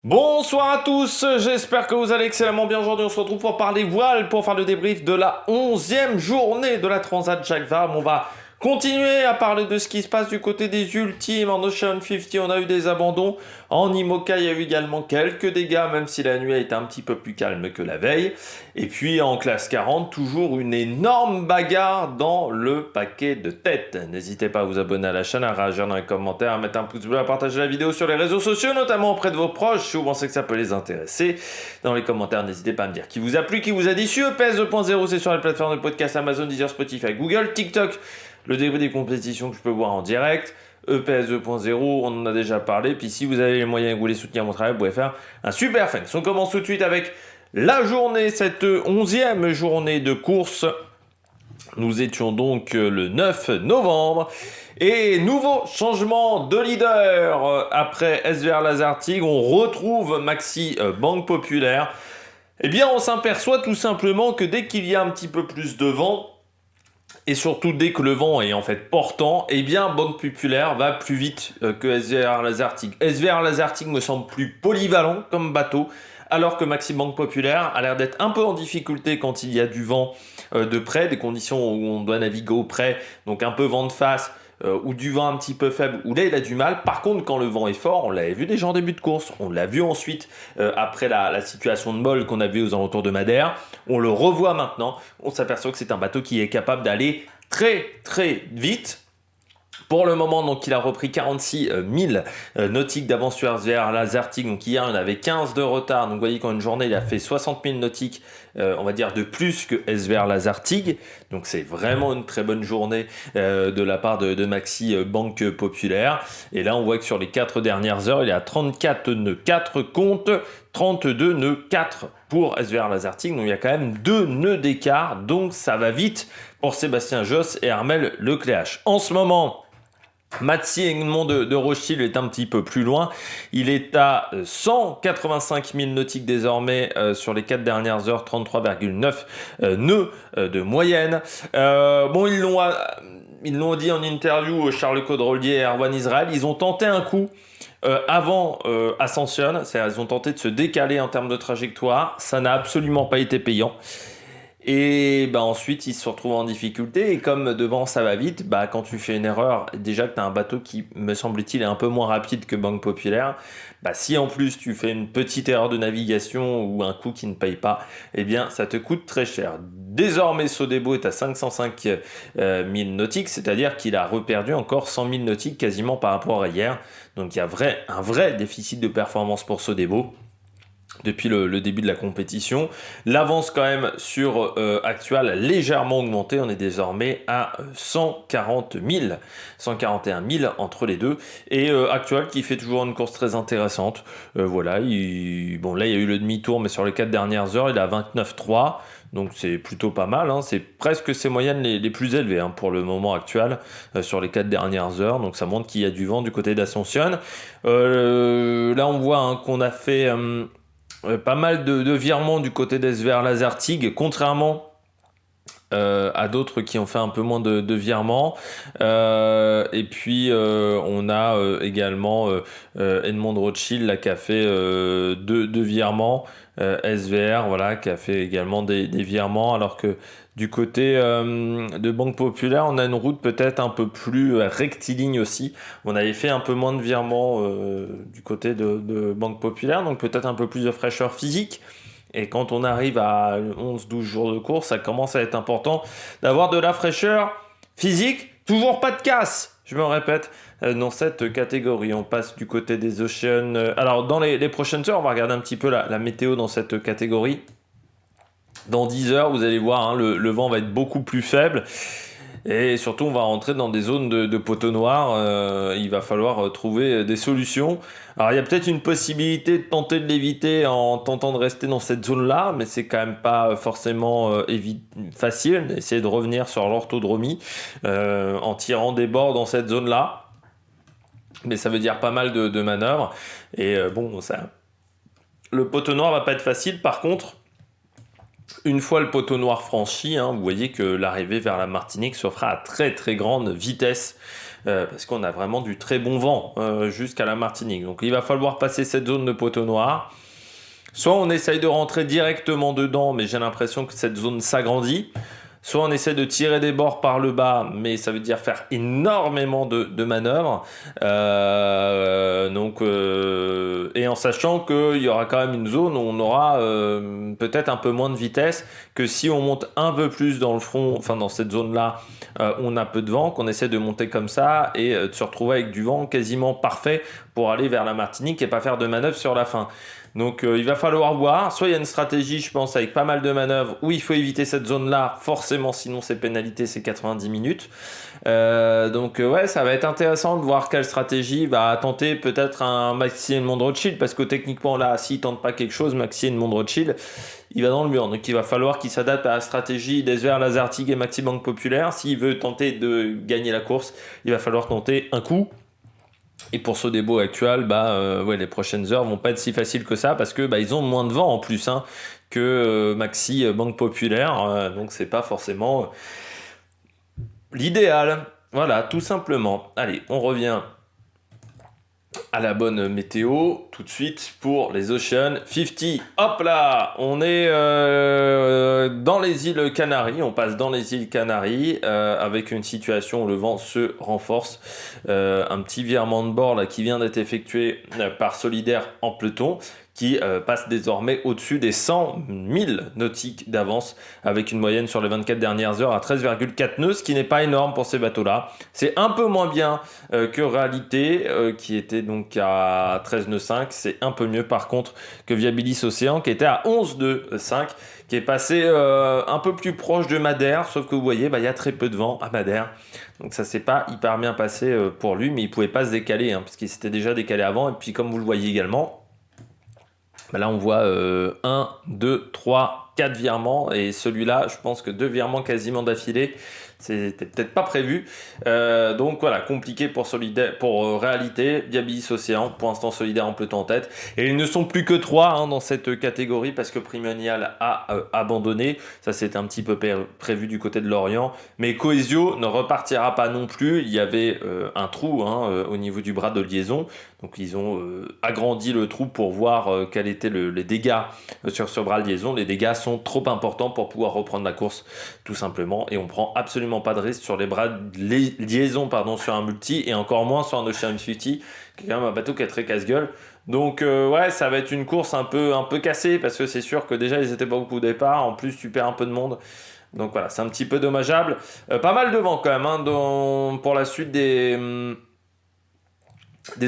Bonsoir à tous, j'espère que vous allez excellemment bien. Aujourd'hui on se retrouve pour parler voile, pour faire le débrief de la 11e journée de la Transat Jacques Vabre. On va continuer à parler de ce qui se passe du côté des ultimes. En Ocean 50 on a eu des abandons, en IMOCA il y a eu également quelques dégâts, même si la nuit a été un petit peu plus calme que la veille. Et puis en classe 40, toujours une énorme bagarre dans le paquet de tête. N'hésitez pas à vous abonner à la chaîne, à réagir dans les commentaires, à mettre un pouce bleu, à partager la vidéo sur les réseaux sociaux, notamment auprès de vos proches, si vous pensez que ça peut les intéresser. Dans les commentaires, n'hésitez pas à me dire qui vous a plu, qui vous a déçu. EPS 2.0, c'est sur les plateformes de podcast Amazon, Deezer, Spotify, Google, TikTok. Le début des compétitions que je peux voir en direct. EPS 2.0, on en a déjà parlé. Puis si vous avez les moyens et que vous voulez soutenir mon travail, vous pouvez faire un super fan. On commence tout de suite avec la journée, cette 11e journée de course. Nous étions donc le 9 novembre. Et nouveau changement de leader. Après SVR Lazartigue, on retrouve Maxi Banque Populaire. Eh bien, on s'aperçoit tout simplement que dès qu'il y a un petit peu plus de vent, et surtout dès que le vent est en fait portant, eh bien Banque Populaire va plus vite que SVR Lazartigue. SVR Lazartigue me semble plus polyvalent comme bateau, alors que Maxi Banque Populaire a l'air d'être un peu en difficulté quand il y a du vent de près, des conditions où on doit naviguer au près, donc un peu vent de face, ou du vent un petit peu faible, où là il a du mal. Par contre, quand le vent est fort, on l'avait vu déjà en début de course, on l'a vu ensuite après la situation de molle qu'on a vu aux alentours de Madère, on le revoit maintenant, on s'aperçoit que c'est un bateau qui est capable d'aller très très vite. Pour le moment, donc, il a repris 46 000 nautiques d'avance sur SVR Lazartigue. Donc hier, il en avait 15 de retard. Donc vous voyez qu'en une journée, il a fait 60 000 nautiques, on va dire, de plus que SVR Lazartigue. Donc c'est vraiment une très bonne journée de la part de Maxi Banque Populaire. Et là, on voit que sur les 4 dernières heures, il est à 34 nœuds 4 contre 32 nœuds 4 pour SVR Lazartigue. Donc il y a quand même 2 nœuds d'écart. Donc ça va vite pour Sébastien Josse et Armel Lecléache. En ce moment, Mathieu Egmont de Rothschild est un petit peu plus loin. Il est à 185 000 nautiques désormais sur les 4 dernières heures, 33,9 nœuds de moyenne. Bon, ils l'ont dit en interview, Charles Caudrelier et Erwan Israël, ils ont tenté un coup avant Ascension, c'est-à-dire ils ont tenté de se décaler en termes de trajectoire. Ça n'a absolument pas été payant. Et bah ensuite, ils se retrouvent en difficulté. Et comme devant, ça va vite, bah quand tu fais une erreur, déjà que tu as un bateau qui, me semble-t-il, est un peu moins rapide que Banque Populaire, bah si en plus tu fais une petite erreur de navigation ou un coup qui ne paye pas, eh bien ça te coûte très cher. Désormais, Sodebo est à 505 000 nautiques, c'est-à-dire qu'il a reperdu encore 100 000 nautiques quasiment par rapport à hier. Donc il y a un vrai déficit de performance pour Sodebo depuis le début de la compétition. L'avance quand même sur Actual a légèrement augmenté, on est désormais à 140 000, 141 000 entre les deux, et Actual qui fait toujours une course très intéressante. Voilà, bon là il y a eu le demi-tour, mais sur les 4 dernières heures il est à 29,3, donc c'est plutôt pas mal, hein. C'est presque ses moyennes les plus élevées hein, pour le moment actuel sur les 4 dernières heures, donc ça montre qu'il y a du vent du côté d'Ascension. Là on voit hein, qu'on a fait pas mal de virements du côté d'SVR Lazartigue, contrairement à d'autres qui ont fait un peu moins de virements. Et puis on a également Edmond Rothschild là, qui a fait deux virements. SVR voilà, qui a fait également des virements, alors que du côté de Banque Populaire, on a une route peut-être un peu plus rectiligne aussi. On avait fait un peu moins de virements du côté de Banque Populaire, donc peut-être un peu plus de fraîcheur physique. Et quand on arrive à 11-12 jours de course, ça commence à être important d'avoir de la fraîcheur physique. Toujours pas de casse, je me répète, dans cette catégorie. On passe du côté des Oceans. Alors, dans les prochaines heures, on va regarder un petit peu la météo dans cette catégorie. Dans 10 heures, vous allez voir, hein, le vent va être beaucoup plus faible. Et surtout, on va rentrer dans des zones de poteaux noirs. Il va falloir trouver des solutions. Alors, il y a peut-être une possibilité de tenter de l'éviter en tentant de rester dans cette zone-là, mais c'est quand même pas forcément facile d'essayer de revenir sur l'orthodromie en tirant des bords dans cette zone-là. Mais ça veut dire pas mal de manœuvres. Et bon, le poteau noir va pas être facile. Par contre, une fois le poteau noir franchi, hein, vous voyez que l'arrivée vers la Martinique se fera à très très grande vitesse. parce qu'on a vraiment du très bon vent jusqu'à la Martinique. Donc il va falloir passer cette zone de poteau noir. Soit on essaye de rentrer directement dedans, mais j'ai l'impression que cette zone s'agrandit. Soit on essaie de tirer des bords par le bas, mais ça veut dire faire énormément de manœuvres. Et en sachant qu'il y aura quand même une zone où on aura peut-être un peu moins de vitesse que si on monte un peu plus dans le front, enfin dans cette zone-là, on a peu de vent, qu'on essaie de monter comme ça et de se retrouver avec du vent quasiment parfait pour aller vers la Martinique et pas faire de manœuvres sur la fin. Donc il va falloir voir, soit il y a une stratégie je pense avec pas mal de manœuvres où il faut éviter cette zone là forcément, sinon c'est pénalité, c'est 90 minutes. Ouais, ça va être intéressant de voir quelle stratégie va tenter peut-être un Maxi Edmond Rothschild, parce que techniquement là s'il tente pas quelque chose, Maxi Edmond Rothschild il va dans le mur, donc il va falloir qu'il s'adapte à la stratégie d'Esver, Lazartigue et Maxi Banque Populaire. S'il veut tenter de gagner la course, il va falloir tenter un coup. Et pour ce débo actuel, les prochaines heures vont pas être si faciles que ça, parce que ils ont moins de vent en plus que Maxi Banque Populaire, donc c'est pas forcément l'idéal. Voilà, tout simplement. Allez, on revient à la bonne météo tout de suite pour les Ocean 50. Hop là, on est dans les îles Canaries, on passe dans les îles Canaries avec une situation où le vent se renforce. Un petit virement de bord là, qui vient d'être effectué par Solidaire en peloton, qui passe désormais au-dessus des 100 000 nautiques d'avance, avec une moyenne sur les 24 dernières heures à 13,4 nœuds, ce qui n'est pas énorme pour ces bateaux-là. C'est un peu moins bien que Réalité, qui était donc à 13 nœuds 5. C'est un peu mieux par contre que Viabilis Océan, qui était à 11 nœuds 5, qui est passé un peu plus proche de Madère, sauf que vous voyez, il y a très peu de vent à Madère. Donc ça s'est pas hyper bien passé pour lui, mais il pouvait pas se décaler, parce qu'il s'était déjà décalé avant. Et puis comme vous le voyez également, là on voit 1, 2, 3, 4 virements, et celui-là je pense que 2 virements quasiment d'affilée, c'était peut-être pas prévu. Donc voilà, compliqué pour Solidaire, pour Réalité, Viabilis Océan, pour l'instant Solidaire en peloton en tête. Et ils ne sont plus que 3 dans cette catégorie, parce que Primonial a abandonné. Ça c'était un petit peu prévu du côté de Lorient. Mais Coesio ne repartira pas non plus. Il y avait un trou au niveau du bras de liaison. Donc ils ont agrandi le trou pour voir quels étaient les dégâts sur ce bras de liaison. Les dégâts sont trop importants pour pouvoir reprendre la course, tout simplement. Et on prend absolument pas de risque sur les bras de liaison sur un multi, et encore moins sur un Ocean 50, qui est quand même un bateau qui est très casse-gueule. Donc ça va être une course un peu cassée, parce que c'est sûr que déjà ils étaient pas beaucoup au départ, en plus tu perds un peu de monde. Donc voilà, c'est un petit peu dommageable. Pas mal de vent quand même pour la suite des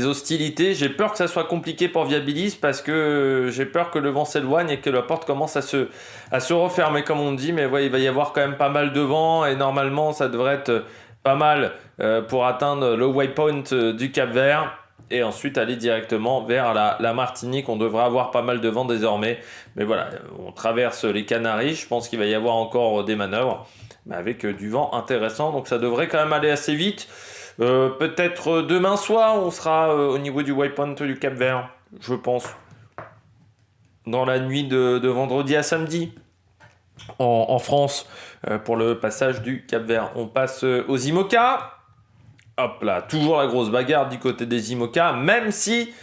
hostilités. J'ai peur que ça soit compliqué pour Viabilis, parce que j'ai peur que le vent s'éloigne et que la porte commence à se refermer comme on dit. Mais ouais, il va y avoir quand même pas mal de vent, et normalement ça devrait être pas mal pour atteindre le waypoint du Cap-Vert et ensuite aller directement vers la Martinique. On devrait avoir pas mal de vent désormais, mais voilà, on traverse les Canaries. Je pense qu'il va y avoir encore des manœuvres, mais avec du vent intéressant, donc ça devrait quand même aller assez vite. Peut-être demain soir, on sera au niveau du waypoint du Cap-Vert, je pense. Dans la nuit de vendredi à samedi, en France, pour le passage du Cap-Vert. On passe aux IMOCA. Hop là, toujours la grosse bagarre du côté des IMOCA, même si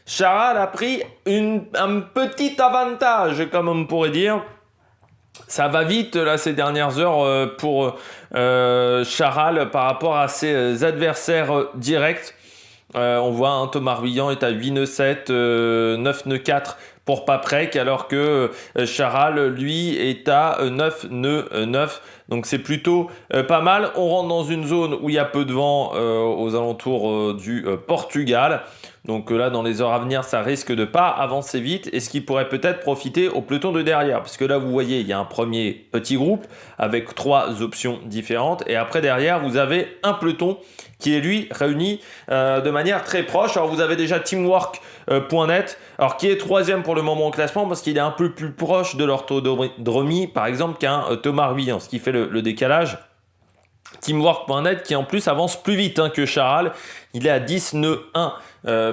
Charal a pris un petit avantage, comme on pourrait dire. Ça va vite là ces dernières heures pour Charal par rapport à ses adversaires directs. On voit Thomas Ruyant est à 8 nœuds 7, 9 nœuds 4 pour Paprec, alors que Charal lui est à 9 nœuds 9. Donc c'est plutôt pas mal. On rentre dans une zone où il y a peu de vent aux alentours du Portugal. Donc là, dans les heures à venir, ça risque de pas avancer vite, et ce qui pourrait peut-être profiter au peloton de derrière. Parce que là, vous voyez, il y a un premier petit groupe avec 3 options différentes. Et après, derrière, vous avez un peloton qui est, lui, réuni de manière très proche. Alors, vous avez déjà Teamwork.net, alors qui est 3e pour le moment au classement, parce qu'il est un peu plus proche de l'orthodromie, par exemple, qu'un Thomas Ruyant, ce qui fait le décalage. Teamwork.net qui en plus avance plus vite que Charal, il est à 10 nœuds 1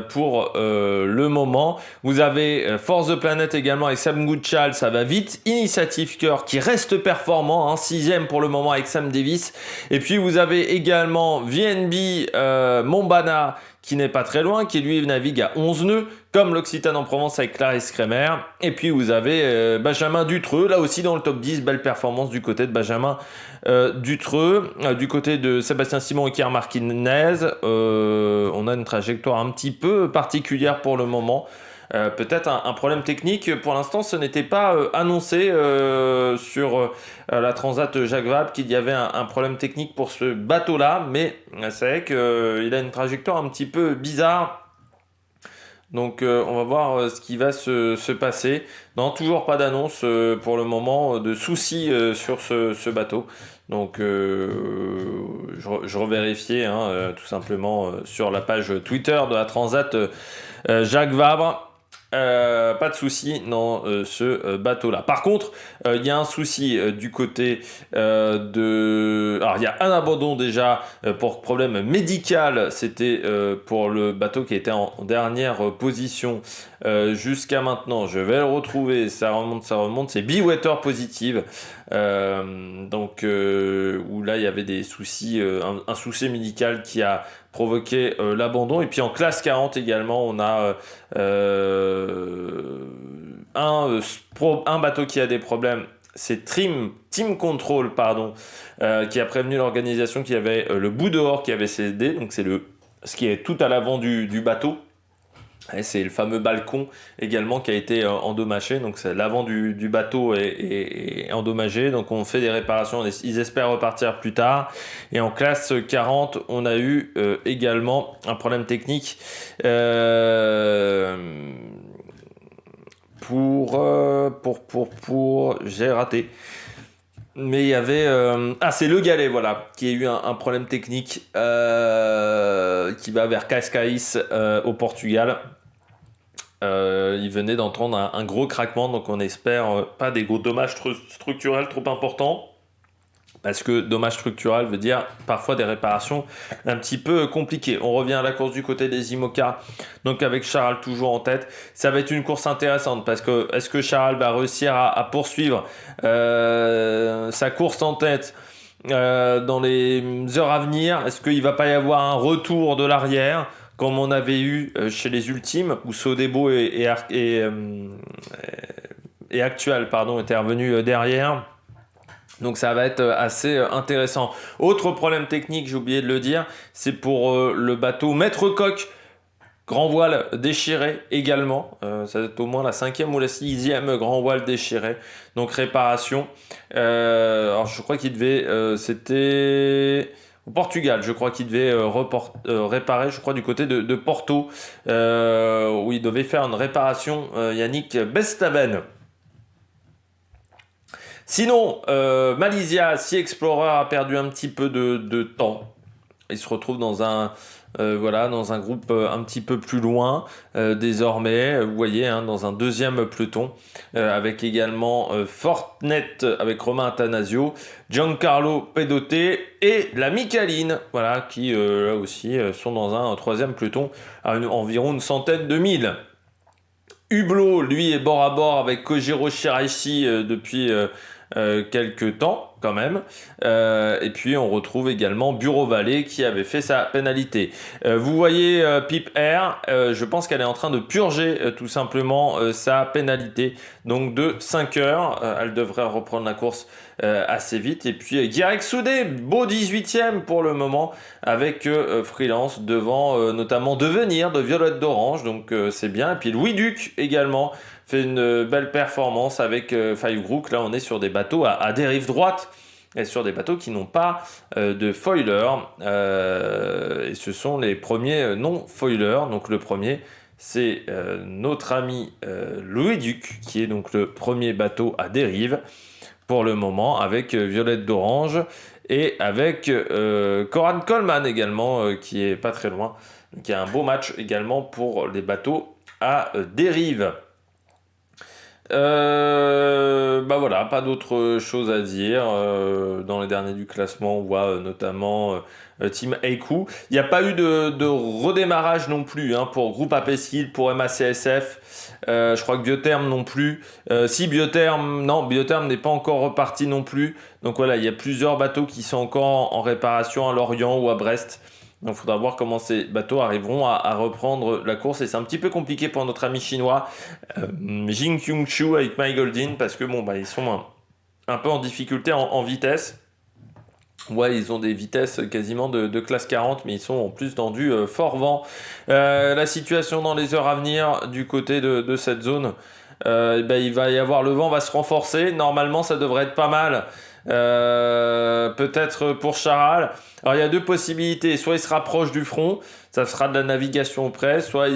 pour le moment. Vous avez Force the Planet également avec Sam Goodchild, ça va vite. Initiative Cœur qui reste performant, hein, 6ème pour le moment avec Sam Davis. Et puis vous avez également VNB Mombana qui n'est pas très loin, qui lui navigue à 11 nœuds, comme l'Occitane en Provence avec Clarisse Kremer. Et puis vous avez Benjamin Dutreux, là aussi dans le top 10, belle performance du côté de Benjamin Dutreux. Du côté de Sébastien Simon et Kier Martinez, on a une trajectoire un petit peu particulière pour le moment. Peut-être un problème technique. Pour l'instant, ce n'était pas annoncé sur la Transat Jacques Vabre qu'il y avait un problème technique pour ce bateau-là, mais c'est vrai qu'il a une trajectoire un petit peu bizarre. Donc on va voir ce qui va se passer. Non, toujours pas d'annonce pour le moment de soucis sur ce bateau. Donc je revérifiais tout simplement sur la page Twitter de la Transat Jacques Vabre. Pas de souci dans ce bateau-là. Par contre, il y a un souci du côté de... Alors, il y a un abandon déjà pour problème médical. C'était pour le bateau qui était en dernière position jusqu'à maintenant. Je vais le retrouver. Ça remonte. C'est Bewater Positive. Donc, où là, il y avait des soucis, un souci médical qui a provoqué l'abandon. Et puis en classe 40 également, on a un bateau qui a des problèmes. C'est Team Control, qui a prévenu l'organisation qu'il y avait le bout dehors qui avait cédé. Donc c'est ce qui est tout à l'avant du bateau. Et c'est le fameux balcon également qui a été endommagé. Donc c'est l'avant du bateau est endommagé. Donc on fait des réparations. Ils espèrent repartir plus tard. Et en classe 40, on a eu également un problème technique j'ai raté. Mais il y avait... c'est le Galet, voilà, qui a eu un problème technique qui va vers Cascais au Portugal. Il venait d'entendre un gros craquement, donc on espère pas des gros dommages structurels trop importants. Parce que dommage structurel veut dire parfois des réparations un petit peu compliquées. On revient à la course du côté des IMOCA. Donc avec Charal toujours en tête. Ça va être une course intéressante parce que est-ce que Charal va réussir à poursuivre sa course en tête dans les heures à venir? Est-ce qu'il ne va pas y avoir un retour de l'arrière comme on avait eu chez les Ultimes où Sodebo et Actual étaient revenus derrière? Donc ça va être assez intéressant. Autre problème technique, j'ai oublié de le dire, c'est pour le bateau Maître Coq, grand voile déchiré également. Ça va être au moins la 5e ou la 6e grand voile déchiré. Donc réparation. Alors je crois qu'il devait... c'était... au Portugal, je crois qu'il devait réparer, je crois, du côté de Porto, où il devait faire une réparation, Yannick Bestaben. Sinon, Malaysia, Sea Explorer a perdu un petit peu de temps. Il se retrouve dans un groupe un petit peu plus loin désormais. Vous voyez, dans un deuxième peloton, avec également Fortnet avec Romain Attanasio, Giancarlo Pedote et la Micaline, voilà, qui là aussi sont dans un troisième peloton à environ une centaine de milles. Hublot, lui, est bord à bord avec Kojiro Shiraishi depuis quelques temps quand même. Et puis on retrouve également Bureau Vallée qui avait fait sa pénalité. Vous voyez Pip Air, je pense qu'elle est en train de purger tout simplement sa pénalité. Donc de 5 heures, elle devrait reprendre la course assez vite. Et puis Guirec Soudé, beau 18e pour le moment avec Freelance devant notamment Devenir de Violette d'Orange. Donc c'est bien. Et puis Louis Duc également fait une belle performance avec Five Brook. Là on est sur des bateaux à dérive droite et sur des bateaux qui n'ont pas de foiler. Et ce sont les premiers non-foilers. Donc le premier, c'est notre ami Louis Duc, qui est donc le premier bateau à dérive pour le moment, avec Violette d'Orange et avec Coran Coleman également, qui est pas très loin, qui a un beau match également pour les bateaux à dérive. Bah voilà, pas d'autre chose à dire. Dans les derniers du classement, on voit notamment Team Eiku. Il n'y a pas eu de redémarrage non plus hein, pour Groupe APSKID, pour MACSF. Je crois que Biotherm non plus. Si Biotherm, non, Biotherm n'est pas encore reparti non plus. Donc voilà, il y a plusieurs bateaux qui sont encore en réparation à Lorient ou à Brest. Donc il faudra voir comment ces bateaux arriveront à reprendre la course. Et c'est un petit peu compliqué pour notre ami chinois Jing Kyung-Chu avec My Goldin parce que bon, bah, ils sont un peu en difficulté en vitesse. Ouais, ils ont des vitesses quasiment de classe 40, mais ils sont en plus dans du fort vent. La situation dans les heures à venir du côté de cette zone, ben, il va y avoir le vent va se renforcer. Normalement, ça devrait être pas mal. Peut-être pour Charal. Alors il y a deux possibilités. Soit il se rapproche du front, ça sera de la navigation près, soit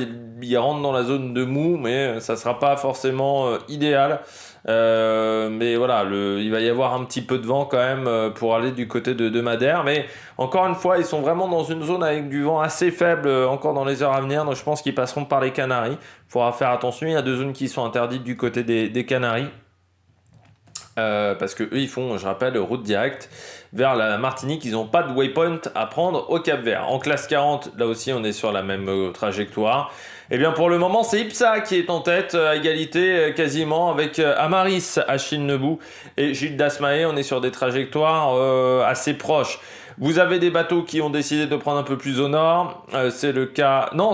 il rentre dans la zone de mou, mais ça sera pas forcément idéal. Mais voilà, il va y avoir un petit peu de vent quand même pour aller du côté de Madère. Mais encore une fois, ils sont vraiment dans une zone avec du vent assez faible encore dans les heures à venir. Donc je pense qu'ils passeront par les Canaries. Il faudra faire attention. Il y a deux zones qui sont interdites du côté des Canaries. Parce que eux ils font, je rappelle, route directe vers la Martinique. Ils n'ont pas de waypoint à prendre au Cap Vert. En classe 40, là aussi on est sur la même trajectoire. Et bien pour le moment c'est Ipsa qui est en tête à égalité quasiment avec Amaris, Achille Nebou et Gilles Dasmaé. On est sur des trajectoires assez proches. Vous avez des bateaux qui ont décidé de prendre un peu plus au nord. C'est le cas... Non,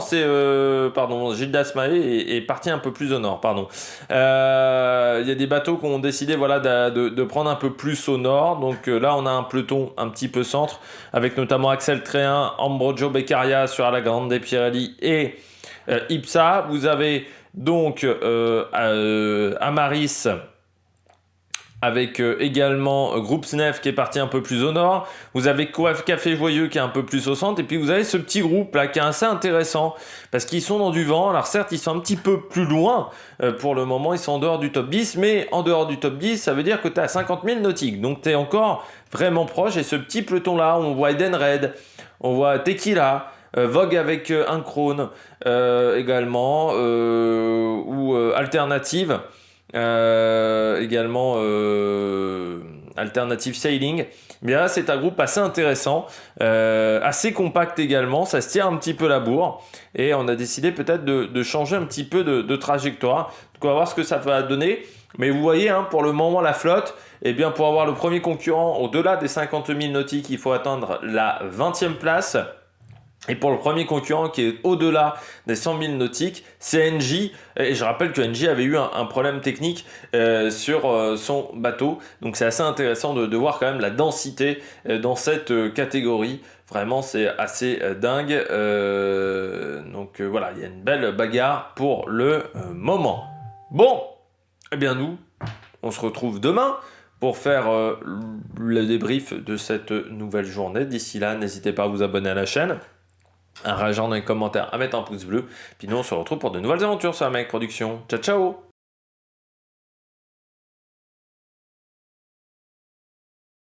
pardon, Gilles Dasmaé est parti un peu plus au nord, pardon. Il y a des bateaux qui ont décidé voilà, de prendre un peu plus au nord. Donc là, on a un peloton un petit peu centre, avec notamment Axel Tréhin, Ambrogio Beccaria sur la Grande des Pirelli et Ipsa. Vous avez donc Amaris avec également Groupe Snef qui est parti un peu plus au nord. Vous avez Coaf Café Joyeux qui est un peu plus au centre. Et puis vous avez ce petit groupe là qui est assez intéressant parce qu'ils sont dans du vent. Alors certes, ils sont un petit peu plus loin pour le moment. Ils sont en dehors du top 10. Mais en dehors du top 10, ça veut dire que tu es à 50 000 nautiques. Donc tu es encore vraiment proche. Et ce petit peloton là, on voit Eden Red, on voit Tequila, Vogue avec un Krone également, ou Alternative. Également Alternative Sailing. Bien là, c'est un groupe assez intéressant, assez compact également, ça se tire un petit peu la bourre et on a décidé peut-être de changer un petit peu de trajectoire. Donc on va voir ce que ça va donner. Mais vous voyez, hein, pour le moment, la flotte, eh bien, pour avoir le premier concurrent au-delà des 50 000 nautiques, il faut atteindre la 20e place. Et pour le premier concurrent qui est au-delà des 100 000 nautiques, c'est Engie. Et je rappelle que Engie avait eu un problème technique sur son bateau. Donc c'est assez intéressant de voir quand même la densité dans cette catégorie. Vraiment, c'est assez dingue. Donc voilà, il y a une belle bagarre pour le moment. Bon, eh bien nous, on se retrouve demain pour faire le débrief de cette nouvelle journée. D'ici là, n'hésitez pas à vous abonner à la chaîne, à réagir dans les commentaires, à mettre un pouce bleu. Puis nous, on se retrouve pour de nouvelles aventures sur la Mec Production. Ciao, ciao!